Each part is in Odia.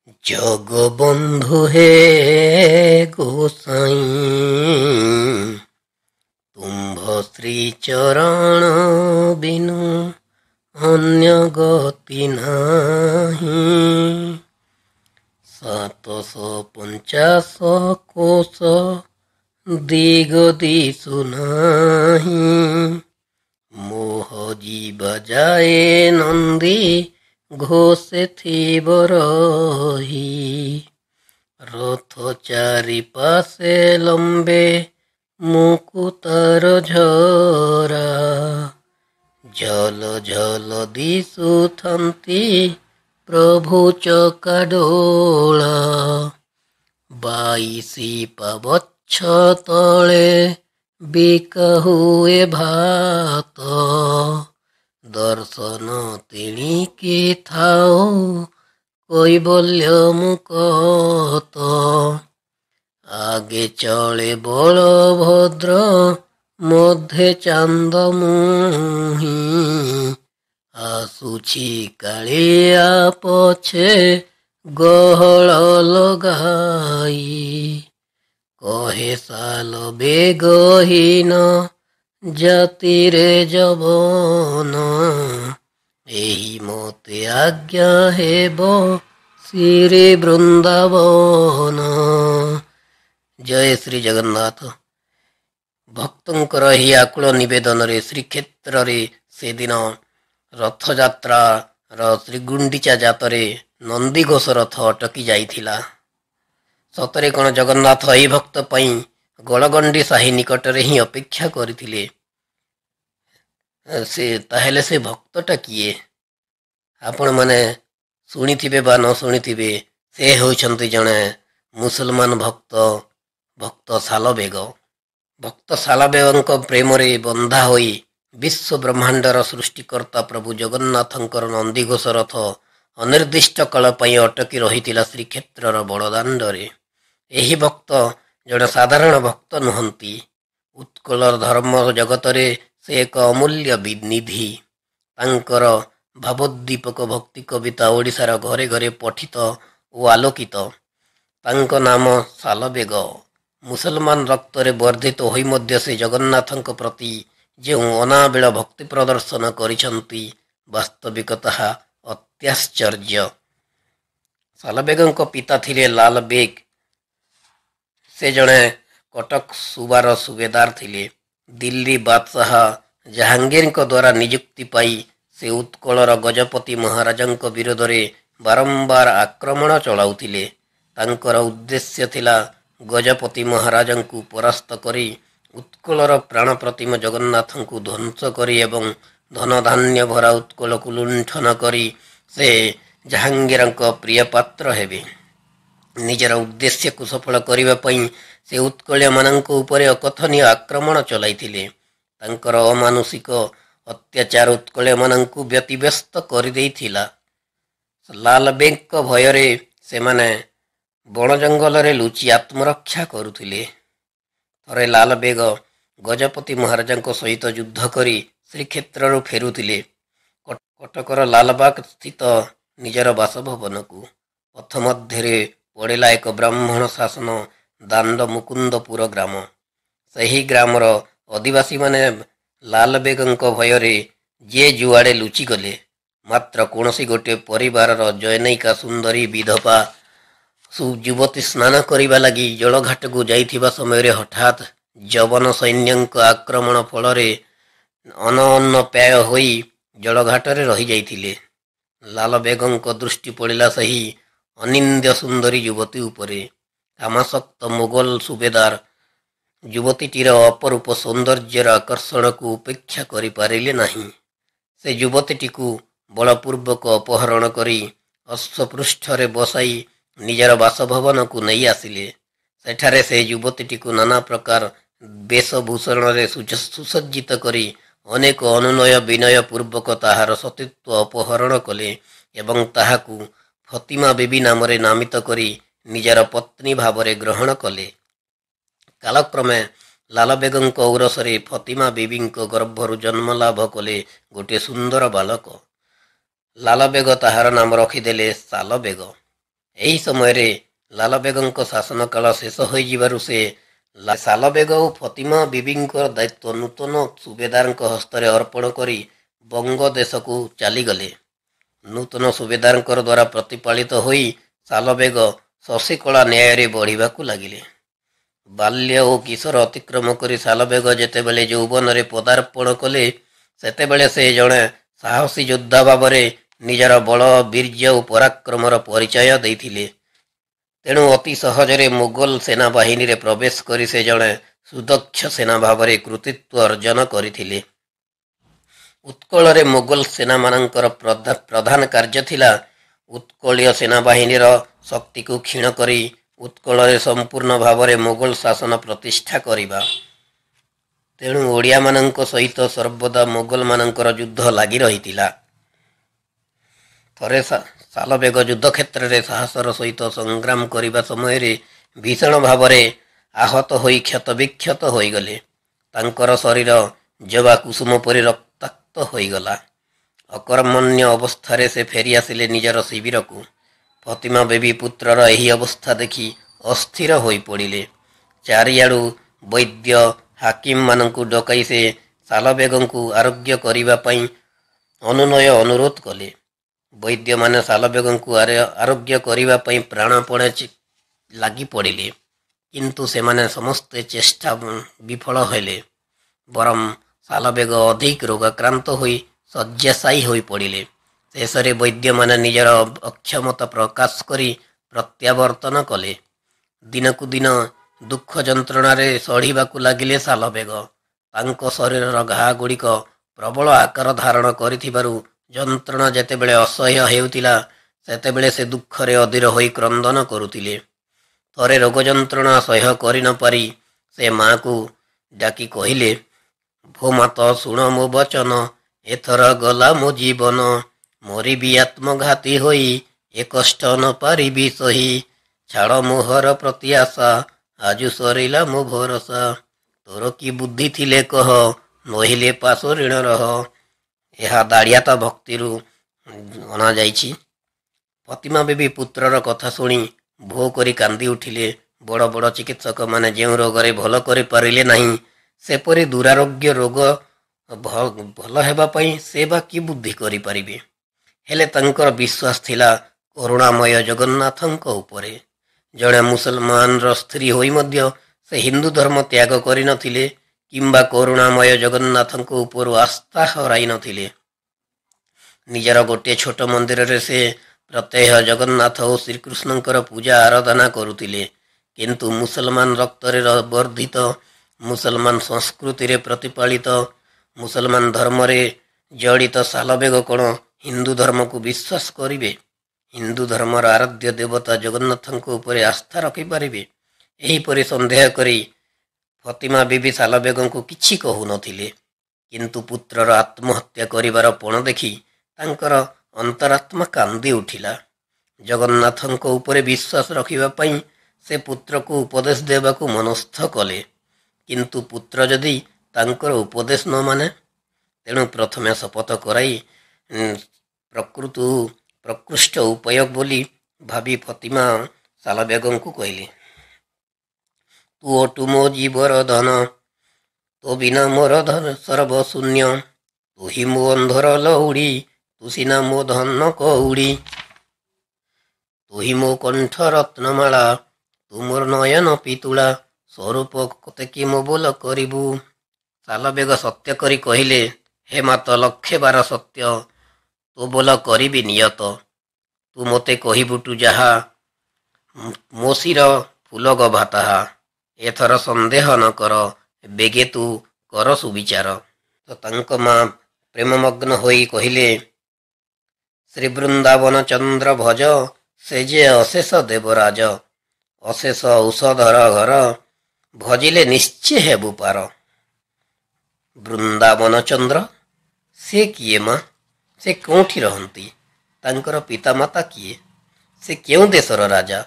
ଜଗବନ୍ଧୁ ହେ ଗୋସାଇଁ ତୁମ୍ଭ ଶ୍ରୀ ଚରଣ ବିନୁ ଅନ୍ୟ ଗତି ନାହିଁ। 750 କୋଶ ଦିଗ ଦିଶୁ ନାହିଁ। ମୋହ ଯିବା ଯାଏ ନନ୍ଦୀ ଘୋଷେ ଥିବ ରହି। ରଥ ଚାରି ପାଶେ ଲମ୍ବେ ମୁକୁତାର ଝରା। ଝଲ ଝଲ ଦିଶୁଥାନ୍ତି ପ୍ରଭୁ ଚକାଡୋଳା। 22 ପାବଚ୍ଛ ତଳେ ବିକା ହୁଏ ଭାତ। ଦର୍ଶନ ତେଣିକି ଥାଉ କୈବଲ୍ୟ ମୁକତ। ଆଗେ ଚଳେ ବଳଭଦ୍ର ମଧ୍ୟେ ଚାନ୍ଦ ମୁହିଁ। ଆସୁଛି କାଳିଆ ପଛେ ଗହଳ ଲଗାଇ। କହେ ସାଲ ବେଗହୀନ ଜାତିରେ ଯବନ। ଏହି ମତେ ଆଜ୍ଞା ହେବ ଶ୍ରୀ ବୃନ୍ଦାବନ। ଜୟ ଶ୍ରୀ ଜଗନ୍ନାଥ। ଭକ୍ତଙ୍କର ଏହି ଆକୁଳ ନିବେଦନରେ ଶ୍ରୀକ୍ଷେତ୍ରରେ ସେଦିନ ରଥଯାତ୍ରାର ଶ୍ରୀଗୁଣ୍ଡିଚା ଜାତରେ ନନ୍ଦିଘୋଷ ରଥ ଅଟକି ଯାଇଥିଲା। ସତରେ କଣ ଜଗନ୍ନାଥ ଏହି ଭକ୍ତ ପାଇଁ ଗଳଗଣ୍ଡି ସାହି ନିକଟରେ ହିଁ ଅପେକ୍ଷା କରିଥିଲେ? ତାହେଲେ ସେ ଭକ୍ତଟା କିଏ? ଆପଣମାନେ ଶୁଣିଥିବେ ବା ନ ଶୁଣିଥିବେ, ସେ ହେଉଛନ୍ତି ଜଣେ ମୁସଲମାନ ଭକ୍ତ ସାଲବେଗ। ଭକ୍ତ ସାଲବେଗଙ୍କ ପ୍ରେମରେ ବନ୍ଧା ହୋଇ ବିଶ୍ୱ ବ୍ରହ୍ମାଣ୍ଡର ସୃଷ୍ଟିକର୍ତ୍ତା ପ୍ରଭୁ ଜଗନ୍ନାଥଙ୍କର ନନ୍ଦିଘୋଷ ରଥ ଅନିର୍ଦ୍ଦିଷ୍ଟ କାଳ ପାଇଁ ଅଟକି ରହିଥିଲା ଶ୍ରୀକ୍ଷେତ୍ରର ବଡ଼ଦାଣ୍ଡରେ। ଏହି ଭକ୍ତ ଜଣେ ସାଧାରଣ ଭକ୍ତ ନୁହନ୍ତି। ଉତ୍କଳର ଧର୍ମ ଜଗତରେ ସେ ଏକ ଅମୂଲ୍ୟ ନିଧି। ତାଙ୍କର ଭାବୋଦ୍ଦୀପକ ଭକ୍ତି କବିତା ଓଡ଼ିଶାର ଘରେ ଘରେ ପଠିତ ଓ ଆଲୋକିତ। ତାଙ୍କ ନାମ ସାଲବେଗ। ମୁସଲମାନ ରକ୍ତରେ ବର୍ଦ୍ଧିତ ହୋଇ ମଧ୍ୟ ସେ ଜଗନ୍ନାଥଙ୍କ ପ୍ରତି ଯେଉଁ ଅନାବିଳ ଭକ୍ତି ପ୍ରଦର୍ଶନ କରିଛନ୍ତି, ବାସ୍ତବିକ ତାହା ଅତ୍ୟାଶ୍ଚର୍ଯ୍ୟ। ସାଲବେଗଙ୍କ ପିତା ଥିଲେ ଲାଲ ବେଗ। ସେ ଜଣେ କଟକ ସୁବାର ସୁବେଦାର ଥିଲେ। ଦିଲ୍ଲୀ ବାଦଶାହ ଜାହାଙ୍ଗୀରଙ୍କ ଦ୍ୱାରା ନିଯୁକ୍ତି ପାଇ ସେ ଉତ୍କଳର ଗଜପତି ମହାରାଜାଙ୍କ ବିରୋଧରେ ବାରମ୍ବାର ଆକ୍ରମଣ ଚଳାଉଥିଲେ। ତାଙ୍କର ଉଦ୍ଦେଶ୍ୟ ଥିଲା ଗଜପତି ମହାରାଜାଙ୍କୁ ପରାସ୍ତ କରି ଉତ୍କଳର ପ୍ରାଣ ପ୍ରତିମ ଜଗନ୍ନାଥଙ୍କୁ ଧ୍ୱଂସ କରି ଏବଂ ଧନଧାନ୍ୟ ଭରା ଉତ୍କଳକୁ ଲୁଣ୍ଠନ କରି ସେ ଜାହାଙ୍ଗୀରଙ୍କ ପ୍ରିୟ ପାତ୍ର ହେବେ। ନିଜର ଉଦ୍ଦେଶ୍ୟକୁ ସଫଳ କରିବା ପାଇଁ ସେ ଉତ୍କଳୀୟମାନଙ୍କ ଉପରେ ଅକଥନୀୟ ଆକ୍ରମଣ ଚଳାଇଥିଲେ। ତାଙ୍କର ଅମାନୁଷିକ ଅତ୍ୟାଚାର ଉତ୍କଳୀୟମାନଙ୍କୁ ବ୍ୟତିବ୍ୟସ୍ତ କରିଦେଇଥିଲା। ଲାଲବେଗଙ୍କ ଭୟରେ ସେମାନେ ବଣ ଜଙ୍ଗଲରେ ଲୁଚି ଆତ୍ମରକ୍ଷା କରୁଥିଲେ। ଥରେ ଲାଲବେଗ ଗଜପତି ମହାରାଜାଙ୍କ ସହିତ ଯୁଦ୍ଧ କରି ଶ୍ରୀକ୍ଷେତ୍ରରୁ ଫେରୁଥିଲେ କଟକର ଲାଲବାଗ ସ୍ଥିତ ନିଜର ବାସଭବନକୁ। ପଥ ମଧ୍ୟରେ ପଡ଼ିଲା ଏକ ବ୍ରାହ୍ମଣ ଶାସନ ଦାଣ୍ଡ ମୁକୁନ୍ଦପୁର ଗ୍ରାମ। ସେହି ଗ୍ରାମର ଅଧିବାସୀମାନେ ଲାଲବେଗଙ୍କ ଭୟରେ ଯିଏ ଯୁଆଡ଼େ ଲୁଚିଗଲେ। ମାତ୍ର କୌଣସି ଗୋଟିଏ ପରିବାରର ଜନୈକା ସୁନ୍ଦରୀ ବିଧବା ଯୁବତୀ ସ୍ନାନ କରିବା ଲାଗି ଜଳଘାଟକୁ ଯାଇଥିବା ସମୟରେ ହଠାତ୍ ଯବନ ସୈନ୍ୟଙ୍କ ଆକ୍ରମଣ ଫଳରେ ଅନନ୍ନପାୟ ହୋଇ ଜଳଘାଟରେ ରହିଯାଇଥିଲେ। ଲାଲବେଗଙ୍କ ଦୃଷ୍ଟି ପଡ଼ିଲା ସେହି ଅନିନ୍ଦ୍ୟ ସୁନ୍ଦରୀ ଯୁବତୀ ଉପରେ। କାମାସକ୍ତ ମୋଗଲ ସୁବେଦାର ଯୁବତୀଟିର ଅପରୂପ ସୌନ୍ଦର୍ଯ୍ୟର ଆକର୍ଷଣକୁ ଉପେକ୍ଷା କରିପାରିଲେ ନାହିଁ। ସେ ଯୁବତୀଟିକୁ ବଳପୂର୍ବକ ଅପହରଣ କରି ଅଶ୍ୱପୃଷ୍ଠରେ ବସାଇ ନିଜର ବାସଭବନକୁ ନେଇ ଆସିଲେ। ସେଠାରେ ସେ ଯୁବତୀଟିକୁ ନାନା ପ୍ରକାର ବେଶଭୂଷଣରେ ସୁସଜ୍ଜିତ କରି ଅନେକ ଅନୁନୟ ବିନୟ ପୂର୍ବକ ତାହାର ସତୀତ୍ୱ ଅପହରଣ କଲେ ଏବଂ ତାହାକୁ ଫତିମା ବିବି ନାମରେ ନାମିତ କରି ନିଜର ପତ୍ନୀ ଭାବରେ ଗ୍ରହଣ କଲେ। କାଳକ୍ରମେ ଲାଲବେଗଙ୍କ ଔରସରେ ଫତିମା ବିବିଙ୍କ ଗର୍ଭରୁ ଜନ୍ମ ଲାଭ କଲେ ଗୋଟିଏ ସୁନ୍ଦର ବାଲକ। ଲାଲବେଗ ତାହାର ନାମ ରଖିଦେଲେ ସାଲବେଗ। ଏହି ସମୟରେ ଲାଲବେଗଙ୍କ ଶାସନ କାଳ ଶେଷ ହୋଇଯିବାରୁ ସେ ସାଲବେଗ ଓ ଫତିମା ବିବିଙ୍କ ଦାୟିତ୍ୱ ନୂତନ ସୁବେଦାରଙ୍କ ହସ୍ତରେ ଅର୍ପଣ କରି ବଙ୍ଗ ଦେଶକୁ ଚାଲିଗଲେ। ନୂତନ ସୁବେଦାରଙ୍କର ଦ୍ୱାରା ପ୍ରତିପାଳିତ ହୋଇ ସାଲବେଗ ଶଶିକଳା ନ୍ୟାୟରେ ବଢ଼ିବାକୁ ଲାଗିଲେ। ବାଲ୍ୟ ଓ କିଶୋର ଅତିକ୍ରମ କରି ସାଲବେଗ ଯେତେବେଳେ ଯୌବନରେ ପଦାର୍ପଣ କଲେ, ସେତେବେଳେ ସେ ଜଣେ ସାହସୀ ଯୋଦ୍ଧା ଭାବରେ ନିଜର ବଳ, ବୀର୍ଯ୍ୟ ଓ ପରାକ୍ରମର ପରିଚୟ ଦେଇଥିଲେ। ତେଣୁ ଅତି ସହଜରେ ମୋଗଲ ସେନାବାହିନୀରେ ପ୍ରବେଶ କରି ସେ ଜଣେ ସୁଦକ୍ଷ ସେନା ଭାବରେ କୃତିତ୍ୱ ଅର୍ଜନ କରିଥିଲେ। ଉତ୍କଳରେ ମୋଗଲ ସେନାମାନଙ୍କର ପ୍ରଧାନ କାର୍ଯ୍ୟ ଥିଲା ଉତ୍କଳୀୟ ସେନାବାହିନୀର ଶକ୍ତିକୁ କ୍ଷୀଣ କରି ଉତ୍କଳରେ ସମ୍ପୂର୍ଣ୍ଣ ଭାବରେ ମୋଗଲ ଶାସନ ପ୍ରତିଷ୍ଠା କରିବା। ତେଣୁ ଓଡ଼ିଆମାନଙ୍କ ସହିତ ସର୍ବଦା ମୋଗଲମାନଙ୍କର ଯୁଦ୍ଧ ଲାଗି ରହିଥିଲା। ଥରେ ସାଲବେଗ ଯୁଦ୍ଧକ୍ଷେତ୍ରରେ ସାହସର ସହିତ ସଂଗ୍ରାମ କରିବା ସମୟରେ ଭୀଷଣ ଭାବରେ ଆହତ ହୋଇ କ୍ଷତବିକ୍ଷତ ହୋଇଗଲେ। ତାଙ୍କର ଶରୀର ଜବା କୁସୁମ ପରି ରକ୍ତାକ୍ତ ହୋଇଗଲା। ଅକର୍ମଣ୍ୟ ଅବସ୍ଥାରେ ସେ ଫେରି ଆସିଲେ ନିଜର ଶିବିରକୁ। ଫତିମା ବେବୀ ପୁତ୍ରର ଏହି ଅବସ୍ଥା ଦେଖି ଅସ୍ଥିର ହୋଇପଡ଼ିଲେ। ଚାରିଆଡ଼ୁ ବୈଦ୍ୟ ହାକିମମାନଙ୍କୁ ଡକାଇ ସେ ସାଲବେଗଙ୍କୁ ଆରୋଗ୍ୟ କରିବା ପାଇଁ ଅନୁନୟ ଅନୁରୋଧ କଲେ। ବୈଦ୍ୟମାନେ ସାଲବେଗଙ୍କୁ ଆରୋଗ୍ୟ କରିବା ପାଇଁ ପ୍ରାଣପଣେ ଲାଗି ପଡ଼ିଲେ, କିନ୍ତୁ ସେମାନେ ସମସ୍ତେ ଚେଷ୍ଟା ବିଫଳ ହେଲେ। ବରଂ ସାଲବେଗ ଅଧିକ ରୋଗାକ୍ରାନ୍ତ ହୋଇ ଶଯ୍ୟାଶାୟୀ ହୋଇପଡ଼ିଲେ। ଶେଷରେ ବୈଦ୍ୟମାନେ ନିଜର ଅକ୍ଷମତା ପ୍ରକାଶ କରି ପ୍ରତ୍ୟାବର୍ତ୍ତନ କଲେ। ଦିନକୁ ଦିନ ଦୁଃଖ ଯନ୍ତ୍ରଣାରେ ସଢ଼ିବାକୁ ଲାଗିଲେ ସାଲବେଗ। ତାଙ୍କ ଶରୀରର ଘା ଗୁଡ଼ିକ ପ୍ରବଳ ଆକାର ଧାରଣ କରିଥିବାରୁ ଯନ୍ତ୍ରଣା ଯେତେବେଳେ ଅସହ୍ୟ ହେଉଥିଲା, ସେତେବେଳେ ସେ ଦୁଃଖରେ ଅଧୀର ହୋଇ କ୍ରନ୍ଦନ କରୁଥିଲେ। ଥରେ ରୋଗ ଯନ୍ତ୍ରଣା ସହ୍ୟ କରି ନ ପାରି ସେ ମାଆକୁ ଡାକି କହିଲେ, ଭୋ ମାତ ଶୁଣ ମୋ ବଚନ, ଏଥର ଗଲା ମୋ ଜୀବନ, ମରିବି ଆତ୍ମଘାତୀ ହୋଇ, ଏ କଷ୍ଟ ନ ପାରିବି ସହି, ଛାଡ଼ ମୋହର ପ୍ରତି ଆଶା, ଆଜୁ ସରିଲା ମୋ ଭରସା, ତୋର କି ବୁଦ୍ଧି ଥିଲେ କହ, ନହିଲେ ପାଶ ଋଣ ରହ। ଏହା ଦାଢ଼ିଆତ ଭକ୍ତିରୁ ଅଣାଯାଇଛି। ଫତିମା ବେବୀ ପୁତ୍ରର କଥା ଶୁଣି ଭୋ କରି କାନ୍ଦି ଉଠିଲେ। ବଡ଼ ବଡ଼ ଚିକିତ୍ସକମାନେ ଯେଉଁ ରୋଗରେ ଭଲ କରିପାରିଲେ ନାହିଁ, ସେପରି ଦୁରାରୋଗ୍ୟ ରୋଗ ଭଲ ହେବା ପାଇଁ ସେ ବା କି ବୁଦ୍ଧି କରିପାରିବେ। ହେଲେ ତାଙ୍କର ବିଶ୍ୱାସ ଥିଲା କରୁଣାମୟ ଜଗନ୍ନାଥଙ୍କ ଉପରେ। ଜଣେ ମୁସଲମାନର ସ୍ତ୍ରୀ ହୋଇ ମଧ୍ୟ ସେ ହିନ୍ଦୁ ଧର୍ମ ତ୍ୟାଗ କରିନଥିଲେ କିମ୍ବା କରୁଣାମୟ ଜଗନ୍ନାଥଙ୍କ ଉପରୁ ଆସ୍ଥା ହରାଇ ନଥିଲେ। ନିଜର ଗୋଟିଏ ଛୋଟ ମନ୍ଦିରରେ ସେ ପ୍ରତ୍ୟହ ଜଗନ୍ନାଥ ଓ ଶ୍ରୀକୃଷ୍ଣଙ୍କର ପୂଜା ଆରାଧନା କରୁଥିଲେ। କିନ୍ତୁ ମୁସଲମାନ ରକ୍ତରେ ବର୍ଦ୍ଧିତ, ମୁସଲମାନ ସଂସ୍କୃତିରେ ପ୍ରତିପାଳିତ, ମୁସଲମାନ ଧର୍ମରେ ଜଡ଼ିତ ସାଲବେଗ କ'ଣ ହିନ୍ଦୁ ଧର୍ମକୁ ବିଶ୍ୱାସ କରିବେ? ହିନ୍ଦୁ ଧର୍ମର ଆରାଧ୍ୟ ଦେବତା ଜଗନ୍ନାଥଙ୍କ ଉପରେ ଆସ୍ଥା ରଖିପାରିବେ? ଏହିପରି ସନ୍ଦେହ କରି ଫତିମା ବିବି ସାଲବେଗଙ୍କୁ କିଛି କହୁନଥିଲେ। କିନ୍ତୁ ପୁତ୍ରର ଆତ୍ମହତ୍ୟା କରିବାର ପଣ ଦେଖି ତାଙ୍କର ଅନ୍ତରାତ୍ମା କାନ୍ଦି ଉଠିଲା। ଜଗନ୍ନାଥଙ୍କ ଉପରେ ବିଶ୍ୱାସ ରଖିବା ପାଇଁ ସେ ପୁତ୍ରକୁ ଉପଦେଶ ଦେବାକୁ ମନସ୍ଥ କଲେ। କିନ୍ତୁ ପୁତ୍ର ଯଦି ତାଙ୍କର ଉପଦେଶ ନ ମାନେ, ତେଣୁ ପ୍ରଥମେ ଶପଥ କରାଇ ପ୍ରକୃଷ୍ଟ ଉପାୟ ବୋଲି ଭାବି ଫତିମା ସାଲବେଗଙ୍କୁ କହିଲେ, ତୁ ଅଟୁ ମୋ ଜୀବର ଧନ, ତୋ ବିନା ମୋର ଧନ ସର୍ବଶୂନ୍ୟ, ତୁ ହି ମୋ ଅନ୍ଧର ଲଉଡ଼ି, ତୁ ସିନା ମୋ ଧନ କଉଡ଼ି, ତୁ ହି ମୋ କଣ୍ଠ ରତ୍ନମାଳା, ତୁ ମୋର ନୟନ ପିତୁଳା, ସ୍ୱରୂପ କେତେକି ମୋ ବୋଲ କରିବୁ। ସାଲବେଗ ସତ୍ୟ କରି କହିଲେ, ହେ ମାତ ଲକ୍ଷେ ବାର ସତ୍ୟ, ତୋ ବୋଲ କରିବି ନିୟତ। ତୁ ମୋତେ କହିବୁଟୁ ଯାହା, ମୋ ଶିର ଫୁଲ ଗଭା ତାହା। ଏଥର ସନ୍ଦେହ ନ କର, ବେଗେ ତୁ କର ସୁବିଚାର। ତ ତାଙ୍କ ମା ପ୍ରେମମଗ୍ନ ହୋଇ କହିଲେ, ଶ୍ରୀ ବୃନ୍ଦାବନ ଚନ୍ଦ୍ର ଭଜ, ସେ ଯେ ଅଶେଷ ଦେବରାଜ, ଅଶେଷ ଔଷଧର ଘର, ଭଜିଲେ ନିଶ୍ଚୟ ହେବୁ ପାର। ବୃନ୍ଦାବନ ଚନ୍ଦ୍ର, ସେ କିଏ ମା? ସେ କେଉଁଠି ରହନ୍ତି? ତାଙ୍କର ପିତାମାତା କିଏ? ସେ କେଉଁ ଦେଶର ରାଜା?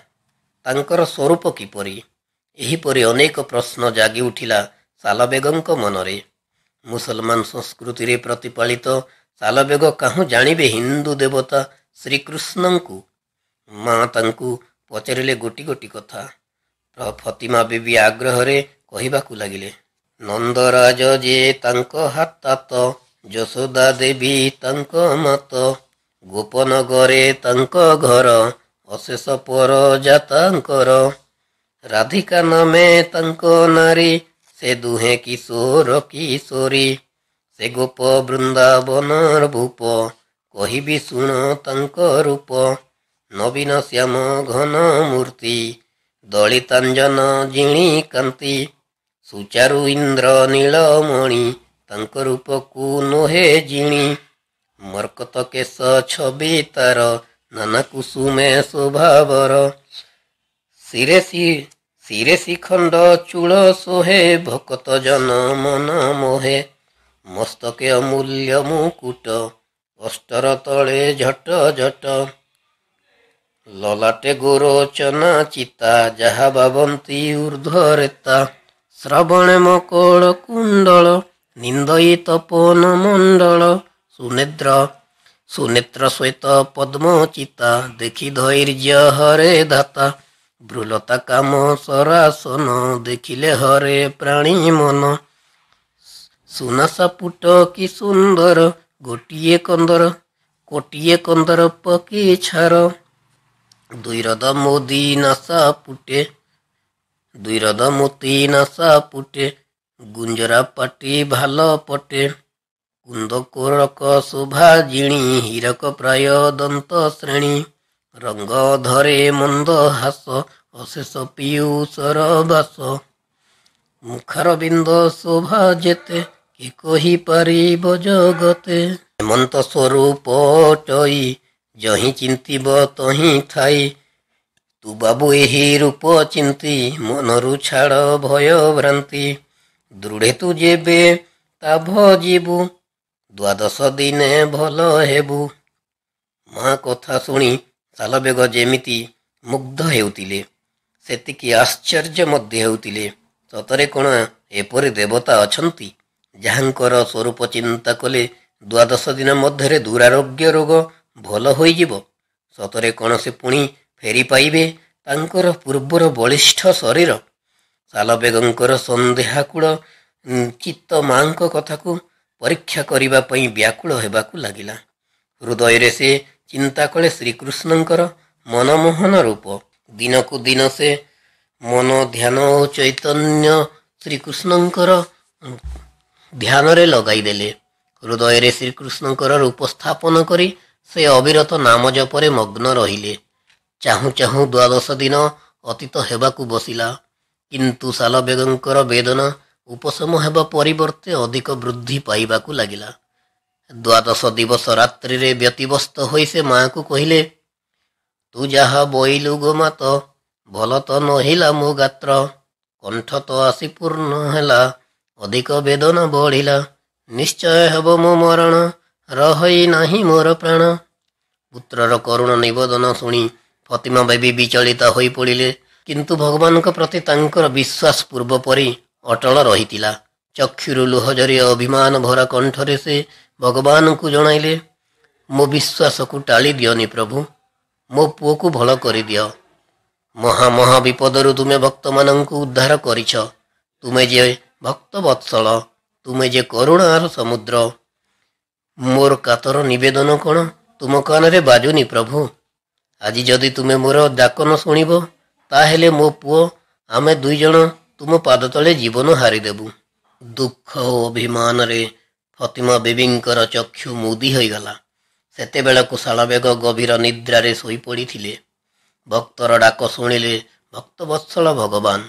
ତାଙ୍କର ସ୍ୱରୂପ କିପରି? ଏହିପରି ଅନେକ ପ୍ରଶ୍ନ ଜାଗି ଉଠିଲା ସାଲବେଗଙ୍କ ମନରେ। ମୁସଲମାନ ସଂସ୍କୃତିରେ ପ୍ରତିପାଳିତ ସାଲବେଗ କାହୁଁ ଜାଣିବେ ହିନ୍ଦୁ ଦେବତା ଶ୍ରୀକୃଷ୍ଣଙ୍କୁ? ମା ତାଙ୍କୁ ପଚାରିଲେ ଗୋଟି ଗୋଟି କଥା। ଫତିମା ବିବି ଆଗ୍ରହରେ କହିବାକୁ ଲାଗିଲେ, ନନ୍ଦରାଜ ଯେ ତାଙ୍କ ହାତାତ, ଯଶୋଦା ଦେବୀ ତାଙ୍କ ମାତ, ଗୋପନଗରେ ତାଙ୍କ ଘର, ଅଶେଷ ପରଜାତାଙ୍କର, ରାଧିକା ନାମେ ତାଙ୍କ ନାରୀ, ସେ ଦୁହେଁ କିଶୋର କିଶୋରୀ, ସେ ଗୋପ ବୃନ୍ଦାବନର ଭୂପ, କହିବି ଶୁଣ ତାଙ୍କ ରୂପ, ନବୀନ ଶ୍ୟାମ ଘନ ମୂର୍ତ୍ତି, ଦଳିତାଞ୍ଜନ ଜିଣି କାନ୍ତି, ସୁଚାରୁ ଇନ୍ଦ୍ର ନୀଳମଣି, ତାଙ୍କ ରୂପକୁ ନୋହେ ଜିଣି, ମର୍କତ କେଶ ଛବି ତାର, ନାନା କୁସୁମେ ସ୍ୱଭାବର, ଶିରେ ଶିଖଣ୍ଡ ଚୂଳ ଶୋହେ, ଭକତ ଜନ ମନ ମୋହେ, ମସ୍ତକେ ଅମୂଲ୍ୟ ମୁକୁଟ, ଅଷ୍ଟର ତଳେ ଝଟ ଝଟ, ଲଲାଟେ ଗୋରୋଚନା ଚିତା, ଯାହା ଭାବନ୍ତି ଊର୍ଧ୍ୱରେତା, ଶ୍ରବଣେ ମକଳ କୁଣ୍ଡଳ, ନିନ୍ଦଇ ତପନ ମଣ୍ଡଳ, ସୁନେତ୍ର ଶ୍ଵେତ ପଦ୍ମଚିତା, ଦେଖି ଧୈର୍ଯ୍ୟ ହରେ ଧାତା, ବୃଲତା କାମ ସରାସନ, ଦେଖିଲେ ହରେ ପ୍ରାଣୀ ମନ, ସୁନାସା ପୁଟ କି ସୁନ୍ଦର, କୋଟିଏ କନ୍ଦର ପକି ଛାର, ଦୁଇରଦ ମୋତି ନାସା ପୁଟେ, ଗୁଞ୍ଜରା ପାଟି ଭଲ ପଟେ, କୁନ୍ଦ କୋରକ ଶୋଭା ଜିଣି, ହୀରକ ପ୍ରାୟ ଦନ୍ତ ଶ୍ରେଣୀ, ରଙ୍ଗ ଧରେ ମନ୍ଦ ହାସ, ଅଶେଷ ପିୟୁଷର ବାସ, ମୁଖର ବିନ୍ଦ ଶୋଭା ଯେତେ, କି କହି ପାରିବ ଜଗତେ, ହେମନ୍ତ ସ୍ୱରୂପ ଟଇ, ଯହିଁ ଚିନ୍ତିବ ତହିଁ ଥାଇ, ତୁ ବାବୁ ଏହି ରୂପ ଚିନ୍ତି, ମନରୁ ଛାଡ଼ ଭୟ ଭ୍ରାନ୍ତି, ଦୃଢ଼େ ତୁ ଯେବେ ତା ଭଜିବୁ, ଦ୍ୱାଦଶ ଦିନେ ଭଲ ହେବୁ। ମା କଥା ଶୁଣି ଶାଲବେଗ ଯେମିତି ମୁଗ୍ଧ ହେଉଥିଲେ, ସେତିକି ଆଶ୍ଚର୍ଯ୍ୟ ମଧ୍ୟ ହେଉଥିଲେ। ସତରେ କ'ଣ ଏପରି ଦେବତା ଅଛନ୍ତି, ଯାହାଙ୍କର ସ୍ୱରୂପ ଚିନ୍ତା କଲେ ଦ୍ୱାଦଶ ଦିନ ମଧ୍ୟରେ ଦୁରାରୋଗ୍ୟ ରୋଗ ଭଲ ହୋଇଯିବ? ସତରେ କ'ଣ ସେ ପୁଣି ଫେରି ପାଇବେ ତାଙ୍କର ପୂର୍ବର ବଳିଷ୍ଠ ଶରୀର? ଶାଲବେଗଙ୍କର ସନ୍ଦେହାକୁଳ ଚିତ୍ତ ମାଙ୍କ କଥାକୁ ପରୀକ୍ଷା କରିବା ପାଇଁ ବ୍ୟାକୁଳ ହେବାକୁ ଲାଗିଲା। ହୃଦୟରେ ସେ ଚିନ୍ତା କଲେ ଶ୍ରୀକୃଷ୍ଣଙ୍କର ମନମୋହନ ରୂପ। ଦିନକୁ ଦିନ ସେ ମନ ଧ୍ୟାନ ଓ ଚୈତନ୍ୟ ଶ୍ରୀକୃଷ୍ଣଙ୍କର ଧ୍ୟାନରେ ଲଗାଇ ଦେଲେ। ହୃଦୟରେ ଶ୍ରୀକୃଷ୍ଣଙ୍କର ରୂପ ସ୍ଥାପନ କରି ସେ ଅବିରତ ନାମ ଜପରେ ମଗ୍ନ ରହିଲେ। ଚାହୁଁ ଚାହୁଁ ଦ୍ୱାଦଶ ଦିନ ଅତୀତ ହେବାକୁ ବସିଲା, କିନ୍ତୁ ଶାଲବେଗଙ୍କର ବେଦନା ଉପଶମ ହେବା ପରିବର୍ତ୍ତେ ଅଧିକ ବୃଦ୍ଧି ପାଇବାକୁ ଲାଗିଲା। ଦ୍ୱାଦଶ ଦିବସ ରାତ୍ରିରେ ବ୍ୟତିବ୍ୟସ୍ତ ହୋଇ ସେ ମାଆକୁ କହିଲେ, ତୁ ଯାହା ବୋଇଲୁ ଗୋମାତ, ଭଲ ତ ନହିଲା ମୋ ଗାତ୍ର, କଣ୍ଠ ତ ଆସି ପୂର୍ଣ୍ଣ ହେଲା, ଅଧିକ ବେଦନା ବଢ଼ିଲା, ନିଶ୍ଚୟ ହେବ ମୋ ମରଣ, ରହଇ ନାହିଁ ମୋର ପ୍ରାଣ। ପୁତ୍ରର କରୁଣ ନିବେଦନ ଶୁଣି ଫତିମା ବେବୀ ବିଚଳିତ ହୋଇ ପଡ଼ିଲେ, କିନ୍ତୁ ଭଗବାନଙ୍କ ପ୍ରତି ତାଙ୍କର ବିଶ୍ୱାସ ପୂର୍ବ ପରି ଅଟଳ ରହିଥିଲା। ଚକ୍ଷୁରୁ ଲୁହ ଝରି ଅଭିମାନ ଭରା କଣ୍ଠରେ ସେ ଭଗବାନଙ୍କୁ ଜଣାଇଲେ, ମୋ ବିଶ୍ୱାସକୁ ଟାଳି ଦିଅନି ପ୍ରଭୁ, ମୋ ପୁଅକୁ ଭଲ କରିଦିଅ। ମହା ବିପଦରୁ ତୁମେ ଭକ୍ତମାନଙ୍କୁ ଉଦ୍ଧାର କରିଛ। ତୁମେ ଯେ ଭକ୍ତ ବତ୍ସଳ, ତୁମେ ଯେ କରୁଣାର ସମୁଦ୍ର। ମୋର କାତର ନିବେଦନ କ'ଣ ତୁମ କାନରେ ବାଜୁନି ପ୍ରଭୁ? ଆଜି ଯଦି ତୁମେ ମୋର ଡାକ ନ ଶୁଣିବ, ତାହେଲେ ମୋ ପୁଅ ଆମେ ଦୁଇଜଣ ତୁମ ପାଦ ତଳେ ଜୀବନ ହାରିଦେବୁ। ଦୁଃଖ ଓ ଅଭିମାନରେ ଫତିମା ବେବୀଙ୍କର ଚକ୍ଷୁ ମୁଦି ହୋଇଗଲା। ସେତେବେଳକୁ ଶାଲବେଗ ଗଭୀର ନିଦ୍ରାରେ ଶୋଇପଡ଼ିଥିଲେ। ଭକ୍ତର ଡାକ ଶୁଣିଲେ ଭକ୍ତବତ୍ସଳ ଭଗବାନ।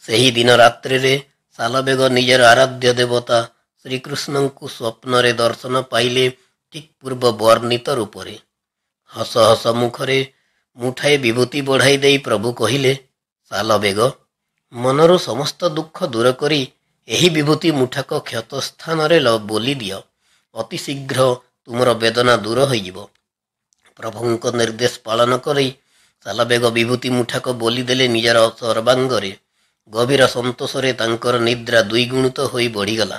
ସେହି ଦିନ ରାତ୍ରିରେ ଶାଲବେଗ ନିଜର ଆରାଧ୍ୟ ଦେବତା ଶ୍ରୀକୃଷ୍ଣଙ୍କୁ ସ୍ୱପ୍ନରେ ଦର୍ଶନ ପାଇଲେ, ଠିକ୍ ପୂର୍ବ ବର୍ଣ୍ଣିତ ରୂପରେ। ହସ ହସ ମୁଖରେ ମୁଠାଏ ବିଭୂତି ବଢ଼ାଇ ଦେଇ ପ୍ରଭୁ କହିଲେ, ଶାଲବେଗ, ମନରୁ ସମସ୍ତ ଦୁଃଖ ଦୂର କରି ଏହି ବିଭୂତି ମୁଠାକ କ୍ଷତ ସ୍ଥାନରେ ବୋଲି ଦିଅ। ଅତି ଶୀଘ୍ର ତୁମର ବେଦନା ଦୂର ହୋଇଯିବ। ପ୍ରଭୁଙ୍କ ନିର୍ଦ୍ଦେଶ ପାଳନ କରି ଶାଲବେଗ ବିଭୂତି ମୁଠାକ ବୋଲି ଦେଲେ ନିଜର ସର୍ବାଙ୍ଗରେ। ଗଭୀର ସନ୍ତୋଷରେ ତାଙ୍କର ନିଦ୍ରା ଦ୍ୱିଗୁଣିତ ହୋଇ ବଢ଼ିଗଲା।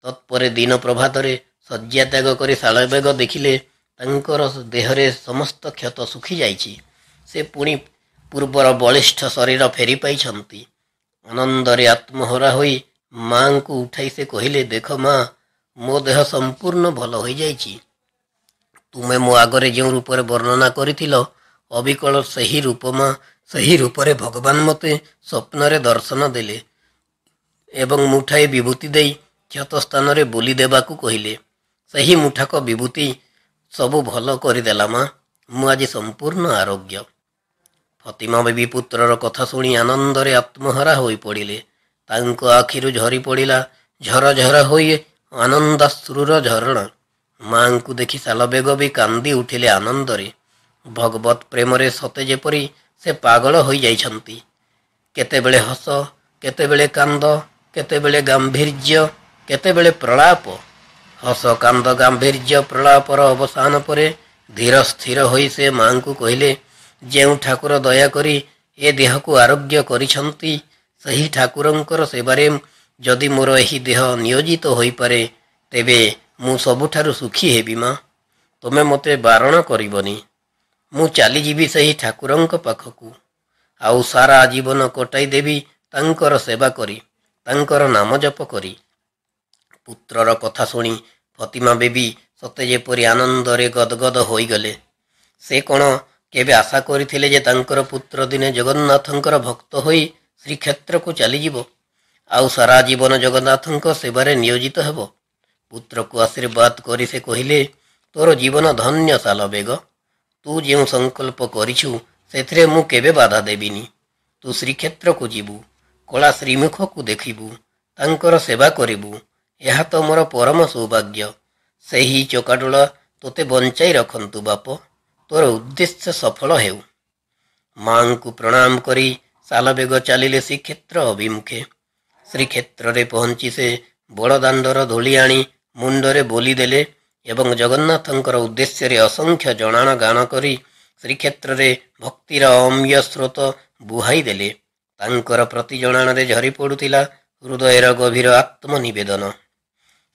ତତ୍ପରେ ଦିନ ପ୍ରଭାତରେ ଶଯ୍ୟା ତ୍ୟାଗ କରି ଶାଲବେଗ ଦେଖିଲେ ତାଙ୍କର ଦେହରେ ସମସ୍ତ କ୍ଷତ ଶୁଖିଯାଇଛି। ସେ ପୁଣି ପୂର୍ବର ବଳିଷ୍ଠ ଶରୀର ଫେରି ପାଇଛନ୍ତି। ଆନନ୍ଦରେ ଆତ୍ମହରା ହୋଇ ମାଙ୍କୁ ଉଠାଇ ସେ କହିଲେ, ଦେଖ ମା, ମୋ ଦେହ ସମ୍ପୂର୍ଣ୍ଣ ଭଲ ହୋଇଯାଇଛି। ତୁମେ ମୋ ଆଗରେ ଯେଉଁ ରୂପରେ ବର୍ଣ୍ଣନା କରିଥିଲ ଅବିକଳ ସେହି ରୂପରେ ଭଗବାନ ମୋତେ ସ୍ୱପ୍ନରେ ଦର୍ଶନ ଦେଲେ ଏବଂ ମୁଠାଏ ବିଭୂତି ଦେଇ କ୍ଷତ ସ୍ଥାନରେ ବୋଲି ଦେବାକୁ କହିଲେ। ସେହି ମୁଠାକ ବିଭୂତି ସବୁ ଭଲ କରିଦେଲା ମା। ମୁଁ ଆଜି ସମ୍ପୂର୍ଣ୍ଣ ଆରୋଗ୍ୟ। ଫତିମା ବିବି ପୁତ୍ରର କଥା ଶୁଣି ଆନନ୍ଦରେ ଆତ୍ମହରା ହୋଇ ପଡ଼ିଲେ। ତାଙ୍କ ଆଖିରୁ ଝରି ପଡ଼ିଲା ଝରଝର ହୋଇ ଆନନ୍ଦାଶ୍ରୁର ଝରଣା। ମାଙ୍କୁ ଦେଖି ସାଲବେଗ ବି କାନ୍ଦି ଉଠିଲେ ଆନନ୍ଦରେ। ଭଗବତ ପ୍ରେମରେ ସତେ ଯେପରି ସେ ପାଗଳ ହୋଇଯାଇଛନ୍ତି। କେତେବେଳେ ହସ, କେତେବେଳେ କାନ୍ଦ, କେତେବେଳେ ଗାମ୍ଭୀର୍ଯ୍ୟ, କେତେବେଳେ ପ୍ରଳାପ। ହସ, କାନ୍ଦ, ଗାମ୍ଭୀର୍ଯ୍ୟ, ପ୍ରଳାପର ଅବସାନ ପରେ ଧୀର ସ୍ଥିର ହୋଇ ସେ ମାଙ୍କୁ କହିଲେ, ଯେଉଁ ଠାକୁର ଦୟାକରି ଏ ଦେହକୁ ଆରୋଗ୍ୟ କରିଛନ୍ତି, ସେହି ଠାକୁରଙ୍କର ସେବାରେ ଯଦି ମୋର ଏହି ଦେହ ନିୟୋଜିତ ହୋଇପାରେ, ତେବେ ମୁଁ ସବୁଠାରୁ ସୁଖୀ ହେବି ମା। ତୁମେ ମୋତେ ବାରଣ କରିବନି। ମୁଁ ଚାଲିଯିବି ସେହି ଠାକୁରଙ୍କ ପାଖକୁ, ଆଉ ସାରା ଜୀବନ କଟାଇ ଦେବି ତାଙ୍କର ସେବା କରି, ତାଙ୍କର ନାମ ଜପ କରି। ପୁତ୍ରର କଥା ଶୁଣି ଫତିମା ବେବି ସତେ ଯେପରି ଆନନ୍ଦରେ ଗଦଗଦ ହୋଇଗଲେ। ସେ କ'ଣ କେବେ ଆଶା କରିଥିଲେ ଯେ ତାଙ୍କର ପୁତ୍ର ଦିନେ ଜଗନ୍ନାଥଙ୍କର ଭକ୍ତ ହୋଇ ଶ୍ରୀକ୍ଷେତ୍ରକୁ ଚାଲିଯିବ, ଆଉ ସାରା ଜୀବନ ଜଗନ୍ନାଥଙ୍କ ସେବାରେ ନିୟୋଜିତ ହେବ? ପୁତ୍ରକୁ ଆଶୀର୍ବାଦ କରି ସେ କହିଲେ, ତୋର ଜୀବନ ଧନ୍ୟ ସାଲବେଗ। ତୁ ଯେଉଁ ସଂକଳ୍ପ କରିଛୁ ସେଥିରେ ମୁଁ କେବେ ବାଧା ଦେବିନି। ତୁ ଶ୍ରୀକ୍ଷେତ୍ରକୁ ଯିବୁ, କଳା ଶ୍ରୀମୁଖକୁ ଦେଖିବୁ, ତାଙ୍କର ସେବା କରିବୁ। ଏହା ତ ମୋର ପରମ ସୌଭାଗ୍ୟ। ସେହି ଚକାଡୋଳା ତୋତେ ବଞ୍ଚାଇ ରଖନ୍ତୁ ବାପ। ତୋର ଉଦ୍ଦେଶ୍ୟ ସଫଳ ହେଉ। ମାଙ୍କୁ ପ୍ରଣାମ କରି ସାଲବେଗ ଚାଲିଲେ ଶ୍ରୀକ୍ଷେତ୍ର ଅଭିମୁଖେ। ଶ୍ରୀକ୍ଷେତ୍ରରେ ପହଞ୍ଚି ସେ ବଡ଼ଦାଣ୍ଡର ଧୂଳି ଆଣି ମୁଣ୍ଡରେ ବୋଲି ଦେଲେ ଏବଂ ଜଗନ୍ନାଥଙ୍କର ଉଦ୍ଦେଶ୍ୟରେ ଅସଂଖ୍ୟ ଜଣାଣ ଗାନ କରି ଶ୍ରୀକ୍ଷେତ୍ରରେ ଭକ୍ତିର ଅମ୍ୟ ସ୍ରୋତ ବୁହାଇ ଦେଲେ। ତାଙ୍କର ପ୍ରତି ଜଣାଣରେ ଝରି ପଡ଼ୁଥିଲା ହୃଦୟର ଗଭୀର ଆତ୍ମନିବେଦନ।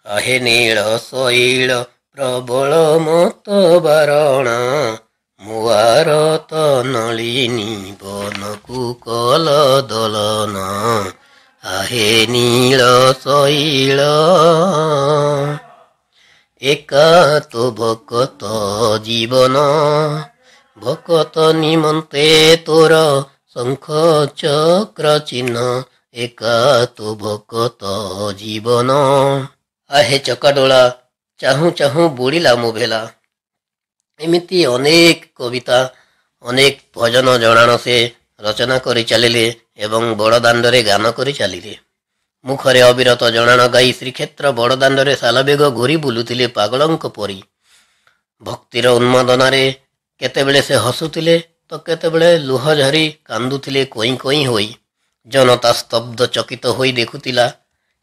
ଆହେ ନୀଳ ଶୈଳ ପ୍ରବଳ ମତ ବାରଣା, ମୁଆରତ ନଳିନୀ ବନକୁ କଲ ଦୋଲନ। ଆହେ ନୀଳ ଶୈଳ ଏକା ତୋ ଭକତ ଜୀବନ, ଭକତ ନିମନ୍ତେ ତୋର ଶଙ୍ଖ ଚକ୍ର ଚିହ୍ନ, ଏକା ତୋ ଭକତ ଜୀବନ। ଆହେ ଚକାଡୋଳା ଚାହୁଁ ଚାହୁଁ ବୁଡ଼ିଲା ମୋ ଭେଲା। ଏମିତି ଅନେକ କବିତା, ଅନେକ ଭଜନ ଜଣାଣ ସେ ରଚନା କରି ଚାଲିଲେ ଏବଂ ବଡ଼ଦାଣ୍ଡରେ ଗାନ କରି ଚାଲିଲେ। ମୁଖରେ ଅବିରତ ଜଣାଣ ଗାଇ ଶ୍ରୀକ୍ଷେତ୍ର ବଡ଼ଦାଣ୍ଡରେ ସାଲବେଗ ଘୂରି ବୁଲୁଥିଲେ ପାଗଳଙ୍କ ପରି। ଭକ୍ତିର ଉନ୍ମାଦନାରେ କେତେବେଳେ ସେ ହସୁଥିଲେ ତ କେତେବେଳେ ଲୁହ ଝରି କାନ୍ଦୁଥିଲେ କଇଁ କଇଁ ହୋଇ। ଜନତା ସ୍ତବ୍ଧ ଚକିତ ହୋଇ ଦେଖୁଥିଲା।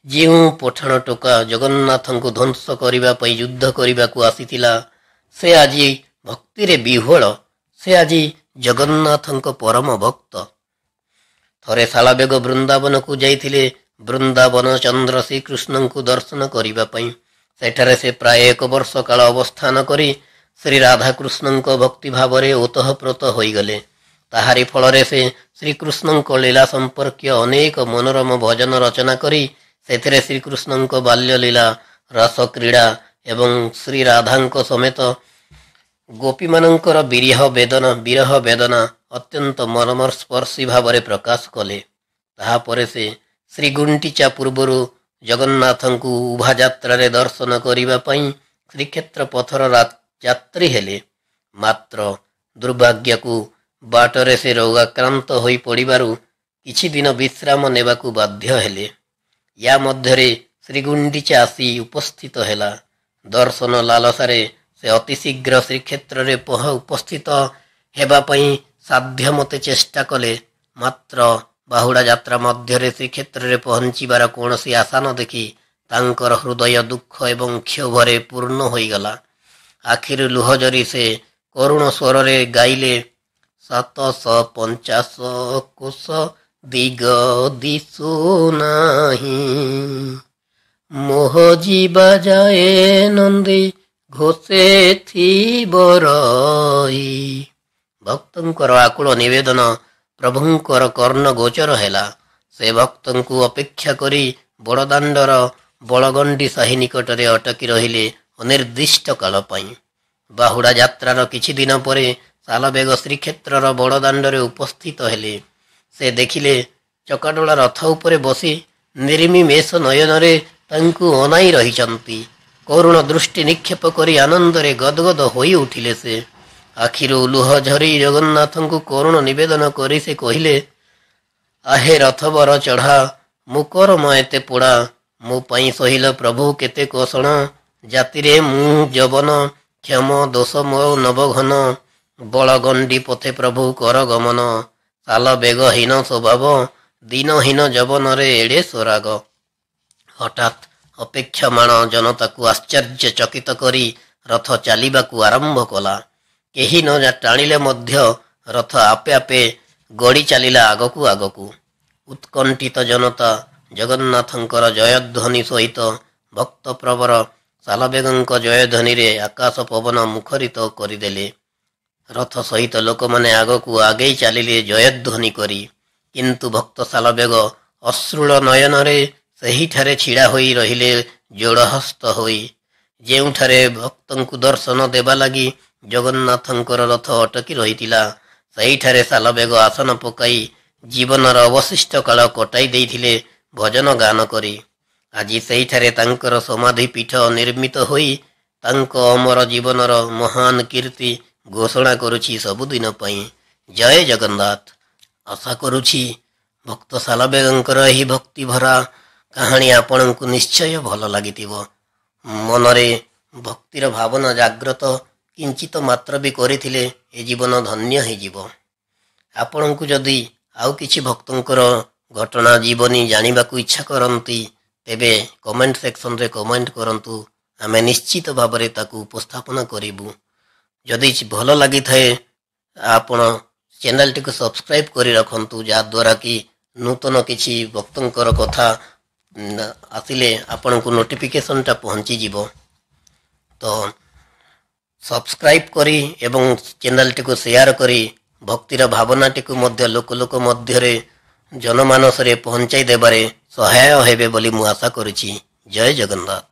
ଯେଉଁ ପଠାଣ ଟୋକା ଜଗନ୍ନାଥଙ୍କୁ ଧ୍ୱଂସ କରିବା ପାଇଁ ଯୁଦ୍ଧ କରିବାକୁ ଆସିଥିଲା, ସେ ଆଜି ଭକ୍ତିରେ ବିହ୍ୱଳ। ସେ ଆଜି ଜଗନ୍ନାଥଙ୍କ ପରମ ଭକ୍ତ। ଥରେ ସାଲବେଗ ବୃନ୍ଦାବନକୁ ଯାଇଥିଲେ ବୃନ୍ଦାବନ ଚନ୍ଦ୍ର ଶ୍ରୀକୃଷ୍ଣଙ୍କୁ ଦର୍ଶନ କରିବା ପାଇଁ। ସେଠାରେ ସେ ପ୍ରାୟ 1 ବର୍ଷ କାଳ ଅବସ୍ଥାନ କରି ଶ୍ରୀ ରାଧାକୃଷ୍ଣଙ୍କ ଭକ୍ତି ଭାବରେ ଓତଃପ୍ରୋତ ହୋଇଗଲେ। ତାହାରି ଫଳରେ ସେ ଶ୍ରୀକୃଷ୍ଣଙ୍କ ଲୀଳା ସମ୍ପର୍କୀୟ ଅନେକ ମନୋରମ ଭଜନ ରଚନା କରି ସେଥିରେ ଶ୍ରୀକୃଷ୍ଣଙ୍କ ବାଲ୍ୟଲୀଳା, ରାସକ୍ରୀଡ଼ା ଏବଂ ଶ୍ରୀ ରାଧାଙ୍କ ସମେତ ଗୋପୀମାନଙ୍କର ବିରହ ବେଦନା ଅତ୍ୟନ୍ତ ମର୍ମସ୍ପର୍ଶୀ ଭାବରେ ପ୍ରକାଶ କଲେ। ତାହାପରେ ସେ ଶ୍ରୀଗୁଣ୍ଡିଚା ପୂର୍ବରୁ ଜଗନ୍ନାଥଙ୍କୁ ଉଭାଯାତ୍ରାରେ ଦର୍ଶନ କରିବା ପାଇଁ ଶ୍ରୀକ୍ଷେତ୍ର ପଥର ଯାତ୍ରୀ ହେଲେ। ମାତ୍ର ଦୁର୍ଭାଗ୍ୟକୁ ବାଟରେ ସେ ରୋଗାକ୍ରାନ୍ତ ହୋଇ ପଡ଼ିବାରୁ କିଛି ଦିନ ବିଶ୍ରାମ ନେବାକୁ ବାଧ୍ୟ ହେଲେ। ୟା ମଧ୍ୟରେ ଶ୍ରୀଗୁଣ୍ଡିଚା ଆସି ଉପସ୍ଥିତ ହେଲା। ଦର୍ଶନ ଲାଲସାରେ ସେ ଅତିଶୀଘ୍ର ଶ୍ରୀକ୍ଷେତ୍ରରେ ଉପସ୍ଥିତ ହେବା ପାଇଁ ସାଧ୍ୟମତେ ଚେଷ୍ଟା କଲେ। ମାତ୍ର ବାହୁଡ଼ା ଯାତ୍ରା ମଧ୍ୟରେ ଶ୍ରୀକ୍ଷେତ୍ରରେ ପହଞ୍ଚିବାର କୌଣସି ଆଶା ନ ଦେଖି ତାଙ୍କର ହୃଦୟ ଦୁଃଖ ଏବଂ କ୍ଷୋଭରେ ପୂର୍ଣ୍ଣ ହୋଇଗଲା। ଆଖିରୁ ଲୁହ ଝରି ସେ କରୁଣ ସ୍ୱରରେ ଗାଇଲେ, 750 କୋଶ ଦିଗ ଦିଶୁ ନାହିଁ, ମୋହ ଯିବା ଯାଏ ନନ୍ଦୀ ଘୋଷେ ଥିବ ରହି, ଭକ୍ତଙ୍କର ଆକୁଳ ନିବେଦନ ପ୍ରଭୁଙ୍କର କର୍ଣ୍ଣ ଗୋଚର ହେଲା। ସେ ଭକ୍ତଙ୍କୁ ଅପେକ୍ଷା କରି ବଡ଼ଦାଣ୍ଡର ବଳଗଣ୍ଡି ସାହି ନିକଟରେ ଅଟକି ରହିଲେ ଅନିର୍ଦ୍ଦିଷ୍ଟ କାଳ ପାଇଁ। ବାହୁଡ଼ା ଯାତ୍ରାର କିଛି ଦିନ ପରେ ସାଲବେଗ ଶ୍ରୀକ୍ଷେତ୍ରର ବଡ଼ଦାଣ୍ଡରେ ଉପସ୍ଥିତ ହେଲେ। ସେ ଦେଖିଲେ ଚକାଡୋଳା ରଥ ଉପରେ ବସି ନିର୍ମିମେଷ ନୟନରେ ତାଙ୍କୁ ଅନାଇ ରହିଛନ୍ତି। କରୁଣ ଦୃଷ୍ଟି ନିକ୍ଷେପ କରି ଆନନ୍ଦରେ ଗଦଗଦ ହୋଇ ଉଠିଲେ ସେ। ଆଖିରୁ ଲୁହ ଝରି ଜଗନ୍ନାଥଙ୍କୁ କରୁଣ ନିବେଦନ କରି ସେ କହିଲେ, ଆହେ ରଥବର ଚଢ଼ା, ମୁଁ କରମ ଏତେ ପୋଡ଼ା, ମୋ ପାଇଁ ସହିଲ ପ୍ରଭୁ କେତେ କୋଷଣ, ଜାତିରେ ମୁଁ ଯବନ, କ୍ଷମ ଦୋଷ ମୋ ନବଘନ, ବଳଗଣ୍ଡି ପଥେ ପ୍ରଭୁ କର ଗମନ, ସାଲ ବେଗହୀନ ସ୍ୱଭାବ, ଦିନହୀନ ଯବନରେ ଏଡ଼େ ସ୍ୱରାଗ। ହଠାତ୍ ଅପେକ୍ଷମାଣ ଜନତାକୁ ଆଶ୍ଚର୍ଯ୍ୟଚକିତ କରି ରଥ ଚାଲିବାକୁ ଆରମ୍ଭ କଲା। କେହି ନ ଟାଣିଲେ ମଧ୍ୟ ରଥ ଆପେ ଆପେ ଗଡ଼ି ଚାଲିଲା ଆଗକୁ ଆଗକୁ। ଉତ୍କଣ୍ଠିତ ଜନତା ଜଗନ୍ନାଥଙ୍କର ଜୟଧ୍ୱନି ସହିତ ଭକ୍ତପ୍ରବର ସାଲବେଗଙ୍କ ଜୟଧ୍ୱନିରେ ଆକାଶ ପବନ ମୁଖରିତ କରିଦେଲେ। ରଥ ସହିତ ଲୋକମାନେ ଆଗକୁ ଆଗେଇ ଚାଲିଲେ ଜୟଧ୍ୱନି କରି। କିନ୍ତୁ ଭକ୍ତ ସାଲବେଗ ଅଶ୍ରୁଳ ନୟନରେ ସେହିଠାରେ ଛିଡ଼ା ହୋଇ ରହିଲେ ଯୋଡ଼ହସ୍ତ ହୋଇ। ଯେଉଁଠାରେ ଭକ୍ତଙ୍କୁ ଦର୍ଶନ ଦେବା ଲାଗି ଜଗନ୍ନାଥଙ୍କର ରଥ ଅଟକି ରହିଥିଲା, ସେହିଠାରେ ସାଲବେଗ ଆସନ ପକାଇ ଜୀବନର ଅବଶିଷ୍ଟ କାଳ କଟାଇ ଦେଇଥିଲେ ଭଜନ ଗାନ କରି। ଆଜି ସେହିଠାରେ ତାଙ୍କର ସମାଧି ପୀଠ ନିର୍ମିତ ହୋଇ ତାଙ୍କ ଅମର ଜୀବନର ମହାନ କୀର୍ତ୍ତି ଘୋଷଣା କରୁଛି ସବୁଦିନ ପାଇଁ। ଜୟ ଜଗନ୍ନାଥ। ଆଶା କରୁଛି ଭକ୍ତ ସାଲବେଗଙ୍କର ଏହି ଭକ୍ତିଭରା କାହାଣୀ ଆପଣଙ୍କୁ ନିଶ୍ଚୟ ଭଲ ଲାଗିଥିବ। ମନରେ ଭକ୍ତିର ଭାବନା ଜାଗ୍ରତ କିଞ୍ଚିତ ମାତ୍ର ବି କରିଥିଲେ ଏ ଜୀବନ ଧନ୍ୟ ହୋଇଯିବ। ଆପଣଙ୍କୁ ଯଦି ଆଉ କିଛି ଭକ୍ତଙ୍କର ଘଟଣା ଜୀବନୀ ଜାଣିବାକୁ ଇଚ୍ଛା କରନ୍ତି, ତେବେ କମେଣ୍ଟ ସେକ୍ସନରେ କମେଣ୍ଟ କରନ୍ତୁ। ଆମେ ନିଶ୍ଚିତ ଭାବରେ ତାକୁ ଉପସ୍ଥାପନ କରିବୁ। ଯଦି ଭଲ ଲାଗିଥାଏ ଆପଣ ଚ୍ୟାନେଲଟିକୁ ସବସ୍କ୍ରାଇବ୍ କରି ରଖନ୍ତୁ, ଯାହାଦ୍ୱାରା କି ନୂତନ କିଛି ଭକ୍ତଙ୍କର କଥା ଆସିଲେ ଆପଣଙ୍କୁ ନୋଟିଫିକେସନଟା ପହଞ୍ଚିଯିବ। ତ ସବସ୍କ୍ରାଇବ୍ କରି ଏବଂ ଚ୍ୟାନେଲଟିକୁ ସେୟାର କରି ଭକ୍ତିର ଭାବନାଟିକୁ ମଧ୍ୟ ଲୋକ ମଧ୍ୟରେ ଜନମାନସରେ ପହଞ୍ଚାଇ ଦେବାରେ ସହାୟ ହେବେ ବୋଲି ମୁଁ ଆଶା କରୁଛି। ଜୟ ଜଗନ୍ନାଥ।